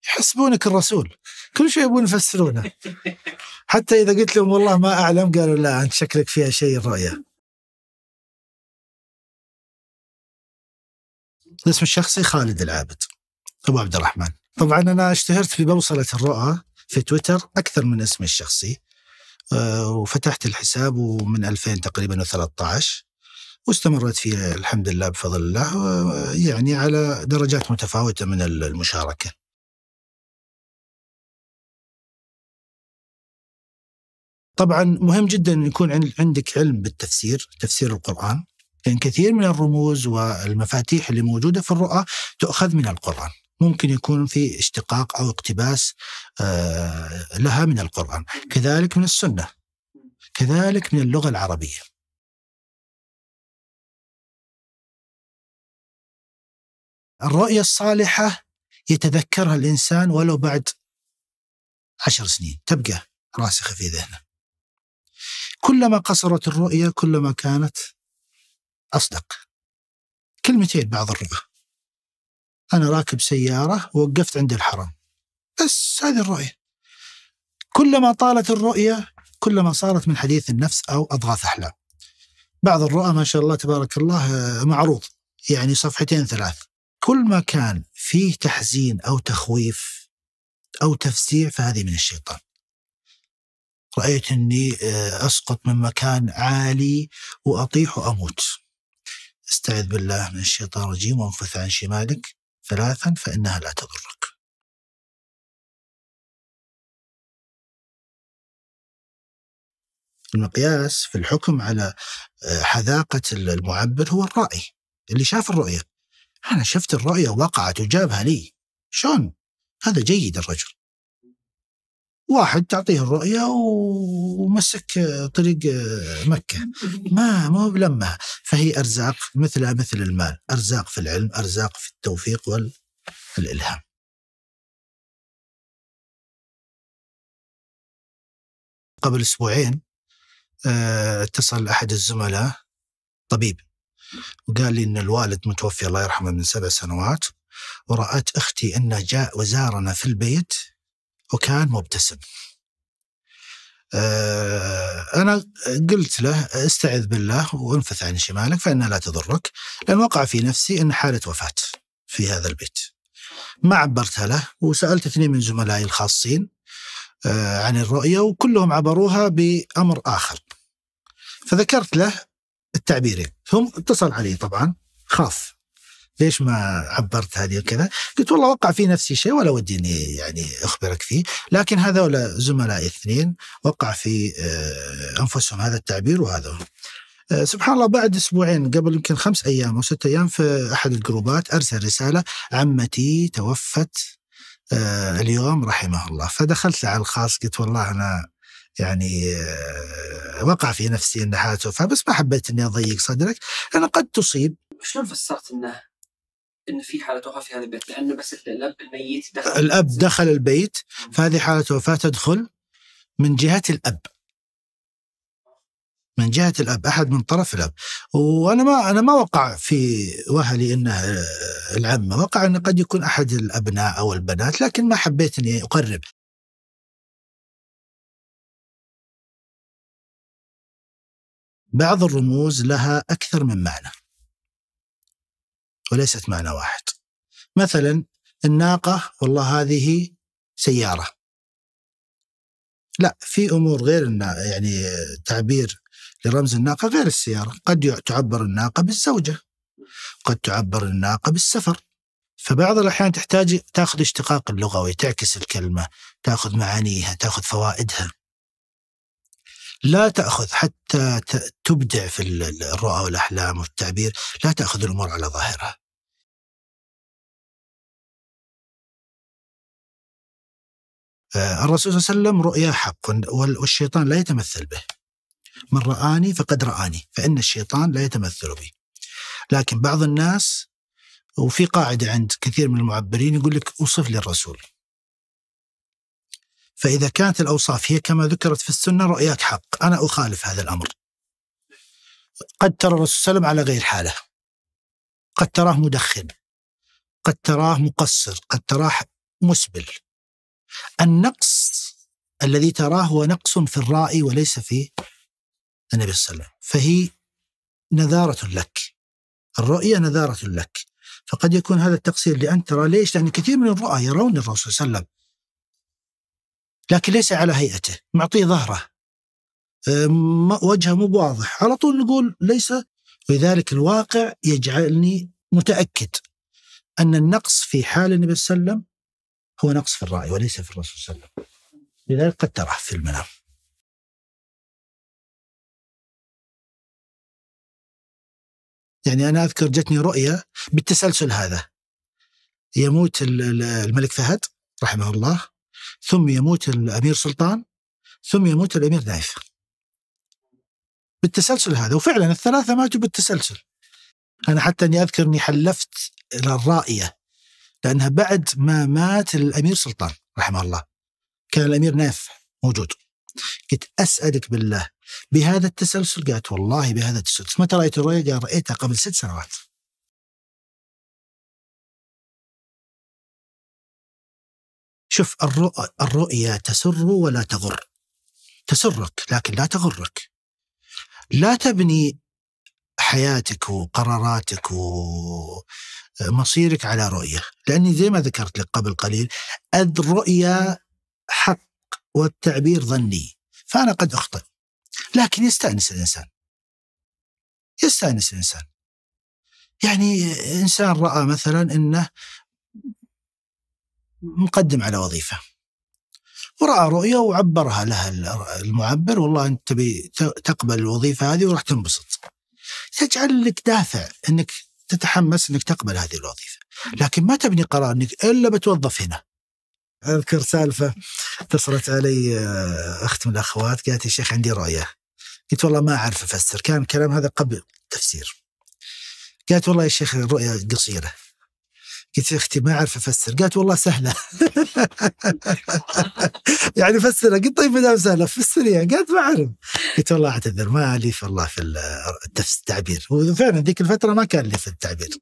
يحسبونك الرسول، كل شيء يبون يفسرونه. حتى إذا قلت لهم والله ما أعلم قالوا لا أنت شكلك فيها شيء الرؤية. الاسم الشخصي خالد العابد أبو عبد الرحمن. طبعا أنا اشتهرت في بوصلة الرؤى في تويتر أكثر من اسمي الشخصي، وفتحت الحساب ومن 2000 تقريبا و13 واستمرت فيه الحمد لله بفضل الله، يعني على درجات متفاوتة من المشاركة. طبعا مهم جدا أن يكون عندك علم بالتفسير، تفسير القرآن، لأن كثير من الرموز والمفاتيح اللي موجودة في الرؤى تؤخذ من القرآن، ممكن يكون في اشتقاق أو اقتباس لها من القرآن، كذلك من السنة، كذلك من اللغة العربية. الرؤية الصالحة يتذكرها الإنسان ولو بعد 10 سنين، تبقى راسخة في ذهنه. كلما قصرت الرؤية كلما كانت أصدق. كلمتين بعض الرؤى: أنا راكب سيارة ووقفت عند الحرم، بس هذه الرؤية. كلما طالت الرؤية كلما صارت من حديث النفس أو أضغاث أحلام. بعض الرؤى ما شاء الله تبارك الله معروض، يعني صفحتين 3. كل ما كان فيه تحزين أو تخويف أو تفزيع فهذه من الشيطان. رأيت أني أسقط من مكان عالي وأطيح وأموت، استعذ بالله من الشيطان الرجيم وانفث عن شمالك 3 فإنها لا تضرك. المقياس في الحكم على حذاقة المعبر هو الرأي، اللي شاف الرؤية. أنا شفت الرؤية وقعت وجابها لي، شون؟ هذا جيد الرجل. واحد تعطيه الرؤية ومسك طريق مكة، ما هو بلمها. فهي أرزاق مثلها مثل المال، أرزاق في العلم، أرزاق في التوفيق والإلهام. قبل أسبوعين اتصل أحد الزملاء طبيب وقال لي إن الوالد متوفي الله يرحمه من 7 سنوات، ورأت أختي أنه جاء وزارنا في البيت وكان مبتسم. أنا قلت له استعذ بالله وانفث عن شمالك فإنها لا تضرك، لأن وقع في نفسي أن حالة وفاة في هذا البيت. ما عبرتها له، وسألت 2 من زملائي الخاصين عن الرؤية وكلهم عبروها بأمر آخر، فذكرت له التعبيرين. ثم اتصل علي طبعا خاف ليش ما عبرت هذه وكذا. قلت والله وقع في نفسي شيء ولا وديني يعني أخبرك فيه، لكن هذول زملائي 2 وقع في أنفسهم هذا التعبير وهذا. سبحان الله بعد أسبوعين قبل يمكن 5 أيام أو 6 أيام في أحد الجروبات أرسل رسالة: عمتي توفت اليوم رحمه الله. فدخلت على الخاص قلت والله أنا يعني وقع في نفسي أن حالته وفاة، بس ما حبيت أني أضيق صدرك لأن قد تصيب. شلون فسرت إن في حالة وفاة في هذا البيت؟ لأنه بس الأب الميت الأب دخل البيت، فهذه حالة وفاة تدخل من جهة الأب، من جهة الأب، أحد من طرف الأب. وأنا ما وقع في وهلي إنه العمة، وقع إنه قد يكون أحد الأبناء أو البنات، لكن ما حبيت إني أقرب. بعض الرموز لها أكثر من معنى وليست معنى واحد. مثلا الناقة والله هذه سيارة، لا، في أمور غير يعني تعبير لرمز الناقة غير السيارة. قد تعبر الناقة بالزوجة، قد تعبر الناقة بالسفر. فبعض الأحيان تحتاج تأخذ اشتقاق اللغوي، تعكس الكلمة، تأخذ معانيها، تأخذ فوائدها، لا تأخذ حتى تبدع في الرؤى والأحلام والتعبير، لا تأخذ الأمور على ظاهرها. الرسول صلى الله عليه وسلم رؤيا حق والشيطان لا يتمثل به. من رآني فقد رآني، فإن الشيطان لا يتمثل به. لكن بعض الناس، وفي قاعدة عند كثير من المعبرين يقول لك أوصف لي الرسول، فإذا كانت الأوصاف هي كما ذكرت في السنة رؤياك حق، أنا أخالف هذا الأمر. قد ترى الرسول صلى الله عليه وسلم على غير حاله، قد تراه مدخن، قد تراه مقصر، قد تراه مسبل. النقص الذي تراه هو نقص في الرائي وليس في النبي صلى الله عليه وسلم، فهي نذارة لك، الرؤية نذارة لك. فقد يكون هذا التقصير اللي أنت ترى. ليش؟ لأن كثير من الرؤى يرون الرسول صلى الله عليه وسلم لكن ليس على هيئته، معطيه ظهره، وجهه مو واضح، على طول نقول ليس. لذلك الواقع يجعلني متأكد أن النقص في حال النبي صلى الله عليه وسلم هو نقص في الرأي وليس في الرسول صلى الله عليه وسلم. لذلك قد تراه في المنام. يعني أنا أذكر جتني رؤية بالتسلسل هذا، يموت الملك فهد رحمه الله، ثم يموت الأمير سلطان، ثم يموت الأمير نايف، بالتسلسل هذا. وفعلا الثلاثة ماتوا بالتسلسل. أنا حتى أني أذكر أني حلفت إلى الرائية، لأنها بعد ما مات الأمير سلطان رحمه الله كان الأمير نايف موجود. قلت أسألك بالله بهذا التسلسل؟ قالت والله بهذا التسلسل. متى رأيت الرؤيا؟ قال رأيتها قبل 6 سنوات. شوف، الرؤيا تسر ولا تغر. تسرك لكن لا تغرك. لا تبني حياتك وقراراتك ومصيرك على رؤية، لأني زي ما ذكرت لك قبل قليل الرؤيا حق والتعبير ظني، فأنا قد أخطئ. لكن يستأنس الإنسان. يعني إنسان رأى مثلا إنه مقدم على وظيفة، ورأى رؤية وعبرها لها المعبر، والله أنت تبي تقبل الوظيفة هذه وراح تنبسط، تجعل لك دافع أنك تتحمس أنك تقبل هذه الوظيفة. لكن ما تبني قرار أنك إلا بتوظف هنا. أذكر سالفة اتصلت علي أخت من الأخوات، قالت يا شيخ عندي رؤية. قلت والله ما أعرف أفسر، كان الكلام هذا قبل تفسير. قالت والله يا شيخ الرؤية قصيرة. قلت يا أختي ما أعرف أفسر. قالت والله سهلة. يعني فسرها. قلت طيب مدام سهلة فسريها. قالت ما أعرف. قلت والله أعتذر ما لي والله في التعبير. وفعلا ذيك الفترة ما كان لي في التعبير.